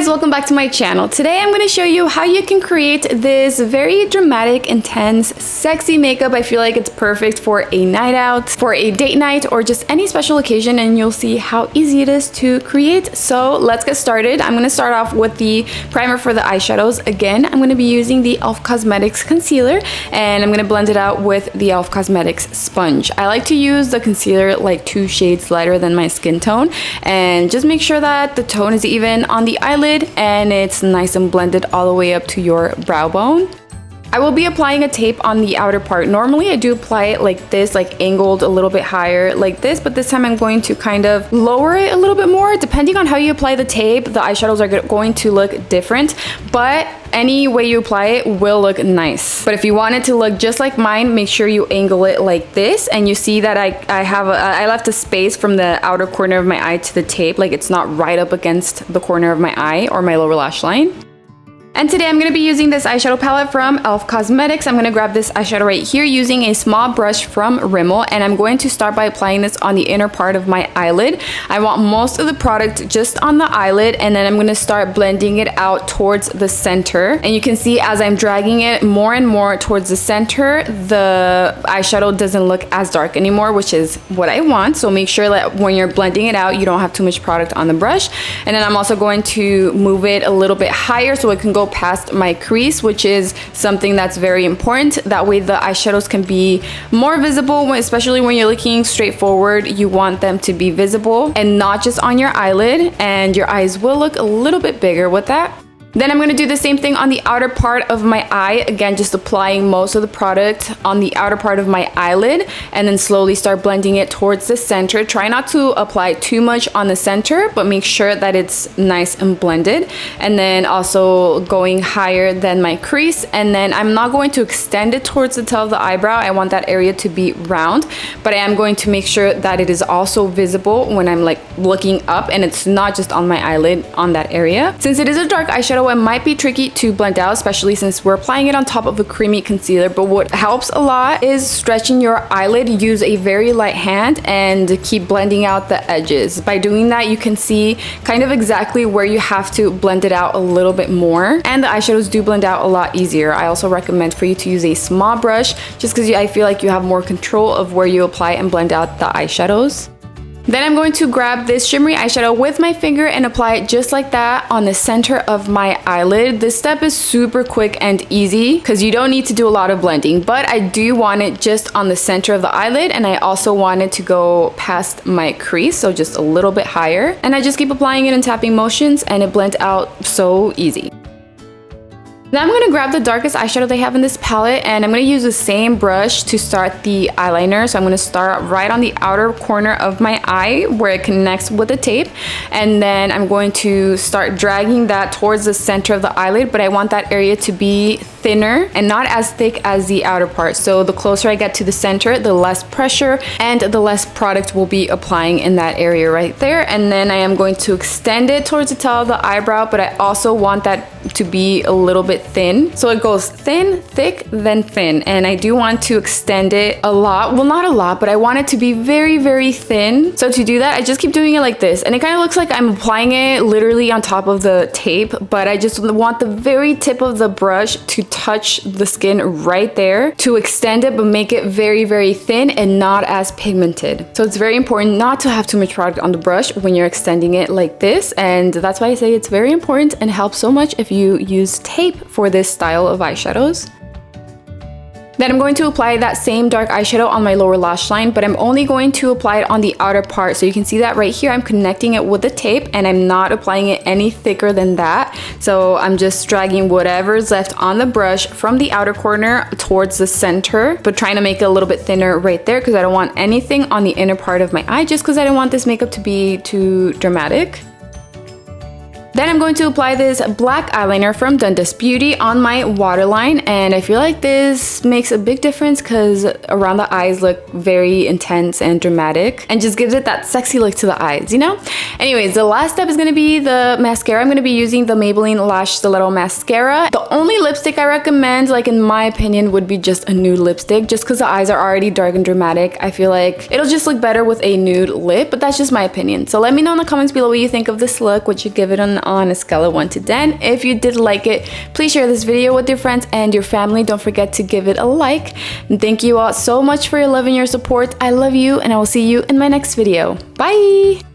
guys, welcome back to my channel. Today I'm going to show you how you can create this very dramatic, intense, sexy makeup. I feel like it's perfect for a night out, for a date night, or just any special occasion, and you'll see how easy it is to create. So let's get started. I'm going to start off with the primer for the eyeshadows. Again, I'm going to be using the e.l.f. Cosmetics concealer, and I'm going to blend it out with the e.l.f. Cosmetics sponge. I like to use the concealer like 2 shades lighter than my skin tone, and just make sure that the tone is even on the eyelid and it's nice and blended all the way up to your brow bone. I will be applying a tape on the outer part. Normally I do apply it like this, like angled a little bit higher like this, but this time I'm going to kind of lower it a little bit more. Depending on how you apply the tape, the eyeshadows are going to look different, but any way you apply it will look nice. But if you want it to look just like mine, make sure you angle it like this, and you see that I left a space from the outer corner of my eye to the tape, like it's not right up against the corner of my eye or my lower lash line. And today I'm going to be using this eyeshadow palette from e.l.f. Cosmetics. I'm going to grab this eyeshadow right here using a small brush from Rimmel, and I'm going to start by applying this on the inner part of my eyelid. I want most of the product just on the eyelid, and then I'm going to start blending it out towards the center. And you can see as I'm dragging it more and more towards the center, the eyeshadow doesn't look as dark anymore, which is what I want. So make sure that when you're blending it out, you don't have too much product on the brush. And then I'm also going to move it a little bit higher so it can go past my crease, which is something that's very important. That way the eyeshadows can be more visible, especially when you're looking straight forward. You want them to be visible and not just on your eyelid, and your eyes will look a little bit bigger with that. Then I'm going to do the same thing on the outer part of my eye. Again, just applying most of the product on the outer part of my eyelid, and then slowly start blending it towards the center. Try not to apply too much on the center, but make sure that it's nice and blended. And then also going higher than my crease. And then I'm not going to extend it towards the tail of the eyebrow. I want that area to be round, but I am going to make sure that it is also visible when I'm like looking up, and it's not just on my eyelid on that area. Since it is a dark eyeshadow, it might be tricky to blend out, especially since we're applying it on top of a creamy concealer. But what helps a lot is stretching your eyelid. Use a very light hand and keep blending out the edges. By doing that, you can see kind of exactly where you have to blend it out a little bit more, and the eyeshadows do blend out a lot easier. I also recommend for you to use a small brush, just because I feel like you have more control of where you apply and blend out the eyeshadows. Then I'm going to grab this shimmery eyeshadow with my finger and apply it just like that on the center of my eyelid. This step is super quick and easy because you don't need to do a lot of blending, but I do want it just on the center of the eyelid, and I also want it to go past my crease, so just a little bit higher. And I just keep applying it in tapping motions, and it blends out so easy. Now I'm going to grab the darkest eyeshadow they have in this palette, and I'm going to use the same brush to start the eyeliner. So I'm going to start right on the outer corner of my eye where it connects with the tape, and then I'm going to start dragging that towards the center of the eyelid, but I want that area to be thinner and not as thick as the outer part. So the closer I get to the center, the less pressure and the less product will be applying in that area right there. And then I am going to extend it towards the tail of the eyebrow, but I also want that to be a little bit thin. So it goes thin, thick, then thin. And I do want to extend it a lot. Well, not a lot, but I want it to be very, very thin. So to do that, I just keep doing it like this. And it kind of looks like I'm applying it literally on top of the tape, but I just want the very tip of the brush to touch the skin right there to extend it, but make it very, very thin and not as pigmented. So it's very important not to have too much product on the brush when you're extending it like this. And that's why I say it's very important and helps so much if you use tape for this style of eyeshadows. Then I'm going to apply that same dark eyeshadow on my lower lash line, but I'm only going to apply it on the outer part. So you can see that right here, I'm connecting it with the tape, and I'm not applying it any thicker than that. So I'm just dragging whatever's left on the brush from the outer corner towards the center, but trying to make it a little bit thinner right there because I don't want anything on the inner part of my eye, just because I don't want this makeup to be too dramatic. Then I'm going to apply this black eyeliner from Dundas Beauty on my waterline, and I feel like this makes a big difference because around the eyes look very intense and dramatic and just gives it that sexy look to the eyes, you know? Anyways, the last step is going to be the mascara. I'm going to be using the Maybelline Lash Stiletto Mascara. The only lipstick I recommend, like in my opinion, would be just a nude lipstick, just because the eyes are already dark and dramatic. I feel like it'll just look better with a nude lip, but that's just my opinion. So let me know in the comments below what you think of this look, what you give it on on a scale of 1 to 10. If you did like it, please share this video with your friends and your family. Don't forget to give it a like. And thank you all so much for your love and your support. I love you, and I will see you in my next video. Bye!